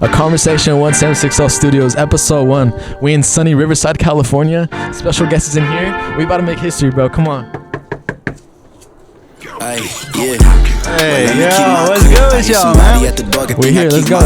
A Conversation 1760 Studios, episode 1. We in sunny Riverside, California. Special guests is in here. We about to make history, bro. Come on. Hey, yo, what's good with y'all, man? We're here. Let's go.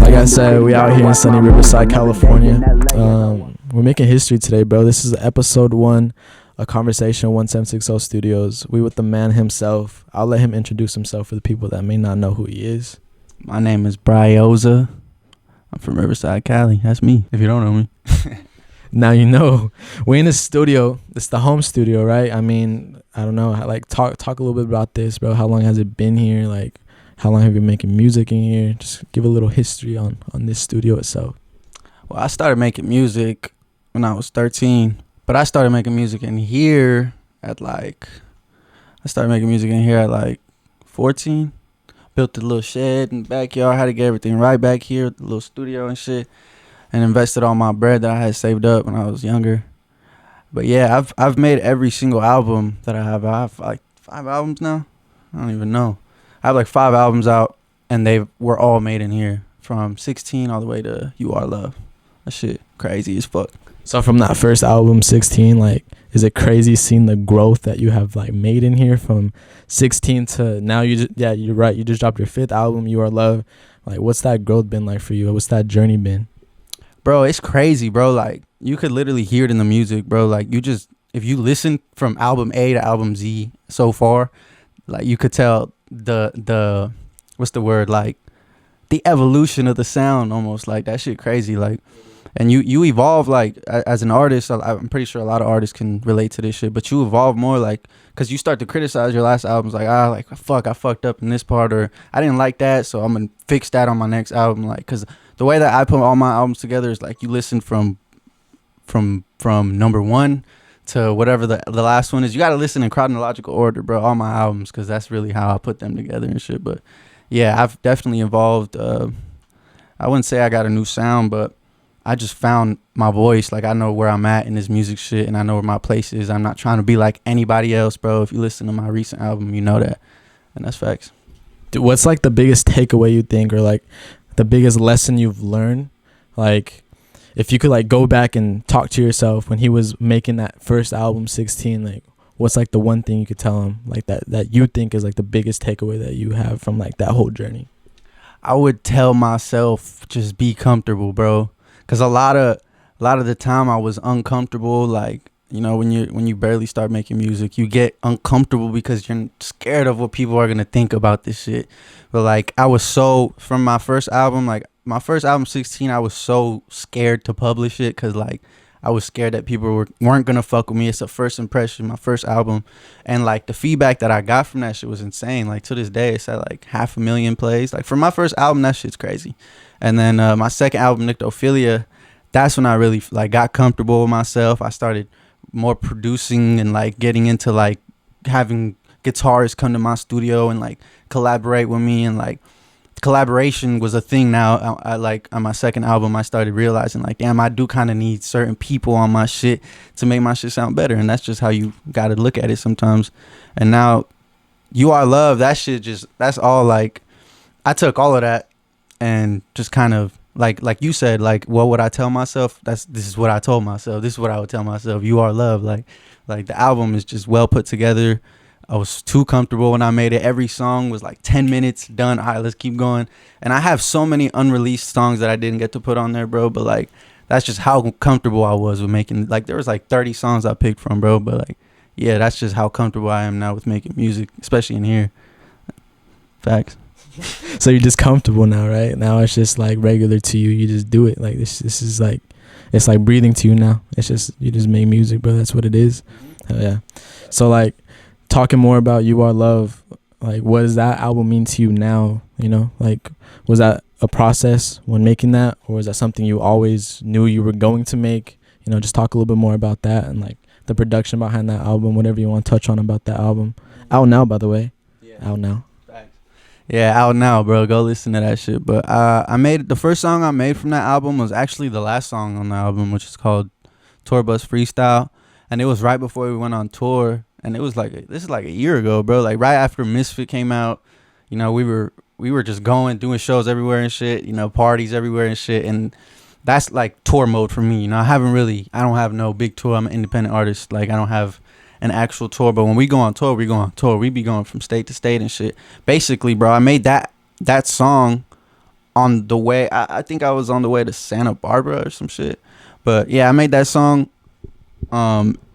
Like I said, we out here in sunny Riverside, California. We're making history today, bro. This is episode 1. A Conversation 1760 Studios. We with the man himself. I'll let him introduce himself for the people that may not know who he is. My name is Bryoza. I'm from Riverside, Cali. That's me, if you don't know me. Now you know. We're in the studio. It's the home studio, right? I mean, I don't know. Like, talk a little bit about this, bro. How long has it been here? Like, how long have you been making music in here? Just give a little history on this studio itself. Well, I started making music when I was 13. But I started making music in here at like 14. Built a little shed in the backyard, had to get everything right back here, the little studio and shit, and invested all my bread that I had saved up when I was younger. But yeah, I've made every single album that I have. I have like 5 albums now. I don't even know. I have like 5 albums out, and they were all made in here, from 16 all the way to You Are Love. That shit crazy as fuck. So from that first album, 16, like, is it crazy seeing the growth that you have like made in here from 16 to now? You're right. You just dropped your 5th album, You Are Love. Like, what's that growth been like for you? What's that journey been? Bro, it's crazy, bro. Like, you could literally hear it in the music, bro. Like, if you listen from album A to album Z so far, like, you could tell the what's the word? Like, the evolution of the sound almost. Like, that shit crazy. Like, and you evolve, like, as an artist. I'm pretty sure a lot of artists can relate to this shit, but you evolve more, like, because you start to criticize your last albums, like, I fucked up in this part, or I didn't like that, so I'm gonna fix that on my next album. Like, because the way that I put all my albums together is, like, you listen from number 1 to whatever the last one is. You gotta listen in chronological order, bro, all my albums, because that's really how I put them together and shit. But yeah, I've definitely evolved. I wouldn't say I got a new sound, but I just found my voice. Like, I know where I'm at in this music shit, and I know where my place is. I'm not trying to be like anybody else, bro. If you listen to my recent album, you know that, and that's facts. Dude, what's like the biggest takeaway you think, or like the biggest lesson you've learned? Like, if you could like go back and talk to yourself when he was making that first album, 16, like, what's like the one thing you could tell him, like, that you think is like the biggest takeaway that you have from like that whole journey? I would tell myself, just be comfortable, bro. Cause a lot of the time I was uncomfortable. Like, you know, when you barely start making music, you get uncomfortable because you're scared of what people are gonna think about this shit. But like, I was so, from my first album, like my first album, 16, I was so scared to publish it, cause like I was scared that people weren't gonna fuck with me. It's a first impression, my first album, and like the feedback that I got from that shit was insane. Like, to this day, it's at like 500,000 plays. Like, for my first album, that shit's crazy. And then my second album, Nyctophilia, that's when I really like got comfortable with myself. I started more producing and like getting into like having guitarists come to my studio and like collaborate with me, and like collaboration was a thing now. I like, on my second album, I started realizing like, damn, I do kind of need certain people on my shit to make my shit sound better, and that's just how you got to look at it sometimes. And now You Are Love, that shit that's all, like, I took all of that and just kind of like you said, like, what would I tell myself? This is what I told myself. This is what I would tell myself. You Are Love. Like the album is just well put together. I was too comfortable when I made it. Every song was like 10 minutes done. All right, let's keep going. And I have so many unreleased songs that I didn't get to put on there, bro. But like, that's just how comfortable I was with making. Like, there was like 30 songs I picked from, bro. But like, yeah, that's just how comfortable I am now with making music, especially in here. Facts. So you're just comfortable now, right? Now it's just like regular to you. You just do it. Like, this is like, it's like breathing to you now. It's just, you just make music, bro. That's what it is. Hell yeah. So like, talking more about You Are Love, like, what does that album mean to you now? You know, like, was that a process when making that, or was that something you always knew you were going to make? You know, just talk a little bit more about that, and like the production behind that album, whatever you want to touch on about that album. Out now, by the way. Yeah. Out now. Yeah, out now, bro. Go listen to that shit. But the first song I made from that album was actually the last song on the album, which is called Tour Bus Freestyle. And it was right before we went on tour. And it was like, this is like a year ago, bro. Like, right after Misfit came out, you know, we were we were just doing shows everywhere and shit, you know, parties everywhere and shit. And that's like tour mode for me. You know, I don't have no big tour. I'm an independent artist. Like, I don't have an actual tour. But when we go on tour, we go on tour. We be going from state to state and shit. Basically, bro, I made that song on the way. I think I was on the way to Santa Barbara or some shit. But yeah, I made that song.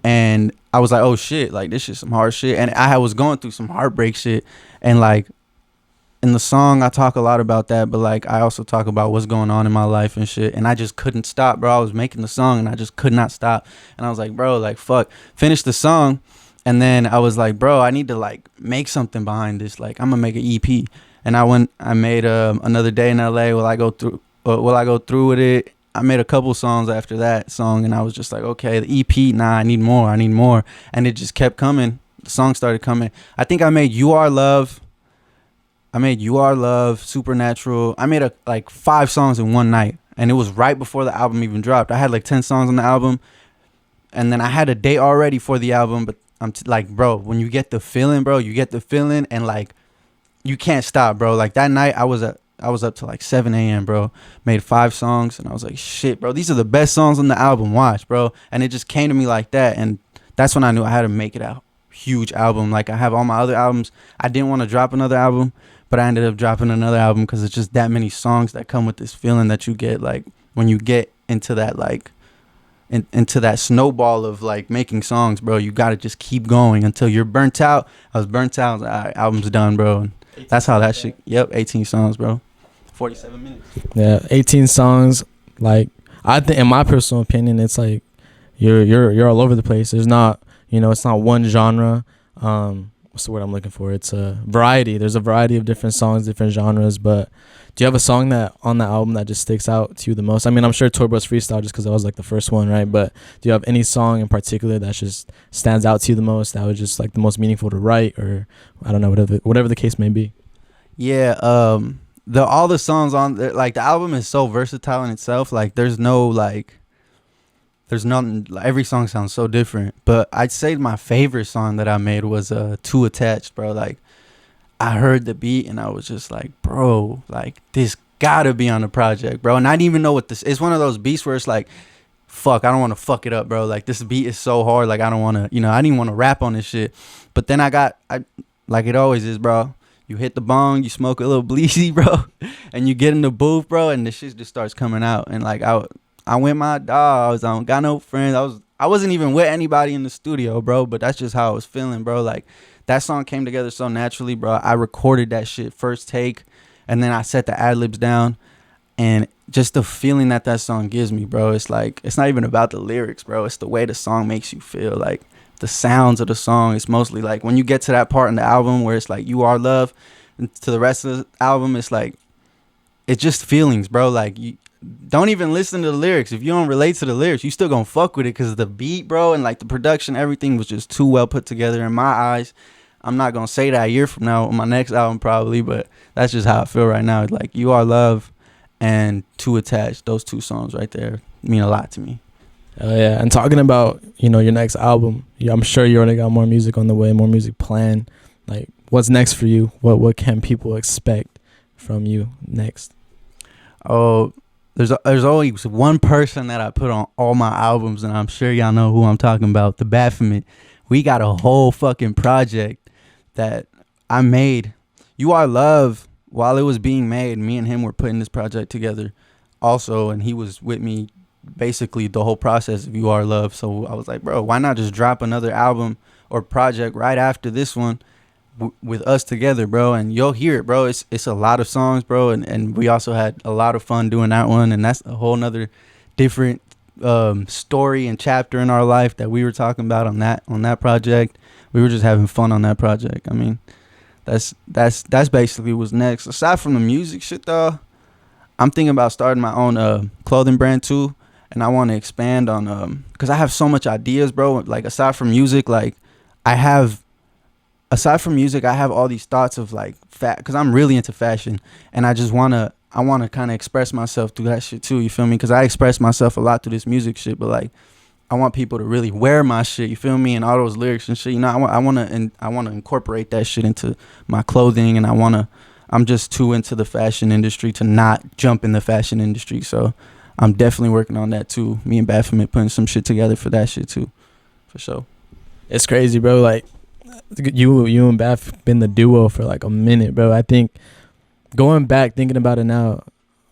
And I was like, oh shit, like this shit some hard shit. And I was going through some heartbreak shit. And like in the song, I talk a lot about that, but like I also talk about what's going on in my life and shit. And I just couldn't stop, bro. I was making the song and I just could not stop. And I was like, bro, like fuck, finish the song. And then I was like, bro, I need to like make something behind this. Like I'm gonna make an EP. And I made Another Day in LA. Will I go through with it? I made a couple songs after that song, and I was just like, okay, the EP, nah, I need more. And it just kept coming. The song started coming. I think I made You Are Love, Supernatural. I made like 5 songs in one night, and it was right before the album even dropped. I had like 10 songs on the album, and then I had a date already for the album, but I'm like, bro, when you get the feeling, bro, and like, you can't stop, bro. Like that night, I was up to like 7 a.m., bro. Made 5 songs, and I was like, shit, bro, these are the best songs on the album. Watch, bro. And it just came to me like that, and that's when I knew I had to make it a huge album. Like I have all my other albums. I didn't want to drop another album, but I ended up dropping another album because it's just that many songs that come with this feeling that you get, like when you get into that, like into that snowball of like making songs, bro. You got to just keep going until you're burnt out. I was burnt out. I was like, all right, album's done, bro. And that's how that shit. Yep, 18 songs, bro. 47 minutes. Yeah, 18 songs. Like I think, in my personal opinion, it's like you're all over the place. There's not, it's not one genre. What's the word I'm looking for? It's a variety. There's a variety of different songs, different genres. But do you have a song that on the album that just sticks out to you the most? I mean, I'm sure Tour Bus Freestyle, just because that was like the first one, right? But do you have any song in particular that just stands out to you the most, that was just like the most meaningful to write, or I don't know, whatever the case may be? Yeah, all the songs on there, like the album is so versatile in itself. Like there's nothing, like, every song sounds so different. But I'd say my favorite song that I made was Too Attached, bro. Like I heard the beat and I was just like, bro, like this gotta be on the project, bro. And I didn't even know what this. It's one of those beats where it's like, fuck, I don't want to fuck it up, bro. Like this beat is so hard, like I don't want to, I didn't want to rap on this shit. But then I like it always is, bro. You hit the bong, you smoke a little bleezy, bro, and you get in the booth, bro, and the shit just starts coming out. And like I went my dogs. I don't got no friends. I wasn't even with anybody in the studio, bro. But that's just how I was feeling, bro. Like that song came together so naturally, bro. I recorded that shit first take, and then I set the ad libs down, and just the feeling that song gives me, bro. It's like it's not even about the lyrics, bro. It's the way the song makes you feel. Like the sounds of the song. It's mostly like when you get to that part in the album where it's like You Are Love, and to the rest of the album, it's like it's just feelings, bro. Like you don't even listen to the lyrics. If you don't relate to the lyrics, you still gonna fuck with it because the beat, bro, and like the production, everything was just too well put together in my eyes. I'm not gonna say that a year from now on my next album probably, but that's just how I feel right now. It's like You Are Love and Too Attached. Those 2 songs right there mean a lot to me. Oh yeah, and talking about your next album, I'm sure you already got more music on the way, more music planned. Like, what's next for you? What can people expect from you next? Oh, there's always one person that I put on all my albums, and I'm sure y'all know who I'm talking about. The Baphomet. We got a whole fucking project that I made. You Are Love. While it was being made, me and him were putting this project together, also, and he was with me basically the whole process of You Are Love. So I was like, bro, why not just drop another album or project right after this one with us together, bro? And you'll hear it, bro. It's a lot of songs, bro, and we also had a lot of fun doing that one, and that's a whole nother different story and chapter in our life that we were talking about on that project. We were just having fun on that project. I mean, that's basically what's next. Aside from the music shit, though, I'm thinking about starting my own clothing brand too. And I want to expand on because I have so much ideas, bro. Like aside from music, I have all these thoughts of like because I'm really into fashion, and I want to kind of express myself through that shit too. You feel me? Because I express myself a lot through this music shit, but like I want people to really wear my shit. You feel me? And all those lyrics and shit. I want to incorporate that shit into my clothing, and I want I'm just too into the fashion industry to not jump in the fashion industry. So I'm definitely working on that too. Me and Baphomet putting some shit together for that shit too, for sure. It's crazy, bro. Like you and Baph been the duo for like a minute, bro. I think going back thinking about it now,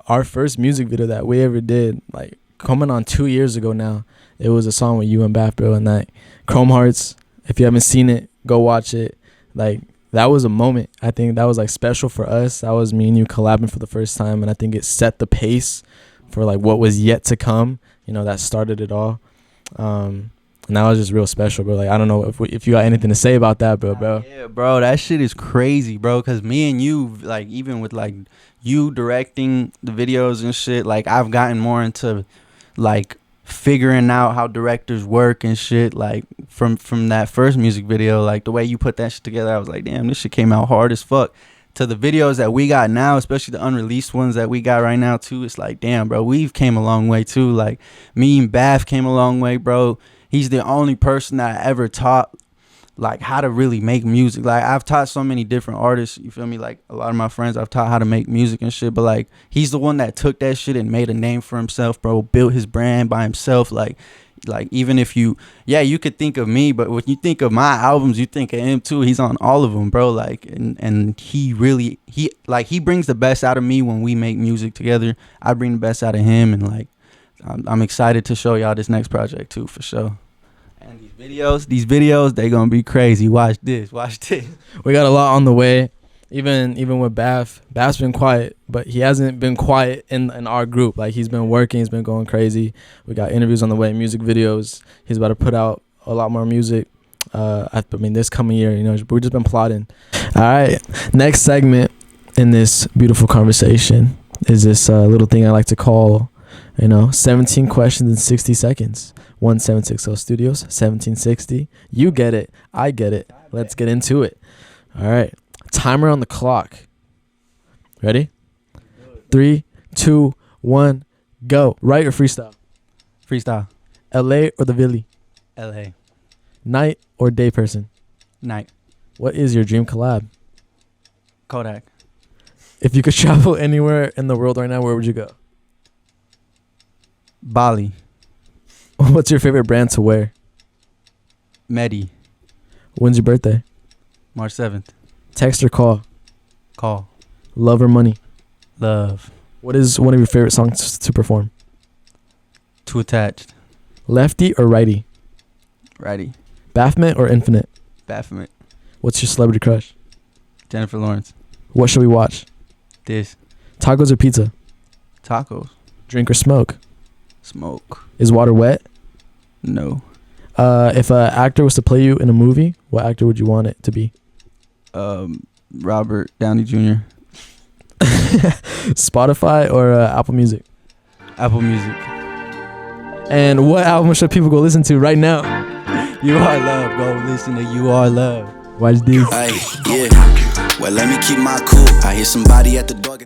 our first music video that we ever did, like coming on 2 years ago now, it was a song with you and Baph, bro. And like Chrome Hearts, if you haven't seen it, go watch it. Like that was a moment. I think that was like special for us. That was me and you collabing for the first time, and I think it set the pace for like what was yet to come. You know, that started it all. And that was just real special, bro. Like I don't know if you got anything to say about that, bro. Yeah, bro, that shit is crazy, bro. Cause me and you, like even with like you directing the videos and shit, like I've gotten more into like figuring out how directors work and shit. Like from that first music video, like the way you put that shit together, I was like, damn, this shit came out hard as fuck. To the videos that we got now, especially the unreleased ones that we got right now too, it's like, damn, bro, we've came a long way too. Like me and Baph came a long way, bro. He's the only person that I ever taught like how to really make music. Like I've taught so many different artists, you feel me? Like a lot of my friends I've taught how to make music and shit, but like he's the one that took that shit and made a name for himself, bro. Built his brand by himself. Like even if you could think of me, but when you think of my albums, you think of him too. He's on all of them, bro. Like and he brings the best out of me when we make music together. I bring the best out of him, and like I'm excited to show y'all this next project too, for sure. And these videos, they gonna be crazy. Watch this. We got a lot on the way. Even with Baph, Baph's been quiet, but he hasn't been quiet in our group. Like he's been working, he's been going crazy. We got interviews on the way, music videos. He's about to put out a lot more music. I mean, this coming year, you know, we've just been plotting. All right, next segment in this beautiful conversation is this little thing I like to call, 17 questions in 60 seconds. 1760 Studios, 1760. You get it. I get it. Let's get into it. All right. Timer on the clock. Ready? 3, 2, 1, go. Right or freestyle? Freestyle. LA or the Philly? LA. Night or day person? Night. What is your dream collab? Kodak. If you could travel anywhere in the world right now, where would you go? Bali. What's your favorite brand to wear? Medi. When's your birthday? March 7th. Text or call? Call. Love or money? Love. What is one of your favorite songs to perform? Too Attached. Lefty or righty? Righty. Baphomet or Infinite? Baphomet. What's your celebrity crush? Jennifer Lawrence. What should we watch? This. Tacos or pizza? Tacos. Drink or smoke? Smoke. Is water wet? No. If an actor was to play you in a movie, what actor would you want it to be? Robert Downey Jr. Spotify or Apple Music? Apple Music. And what album should people go listen to right now? You Are Love. Go listen to You Are Love. Watch this. Well, let me keep my cool. I hear somebody at the door.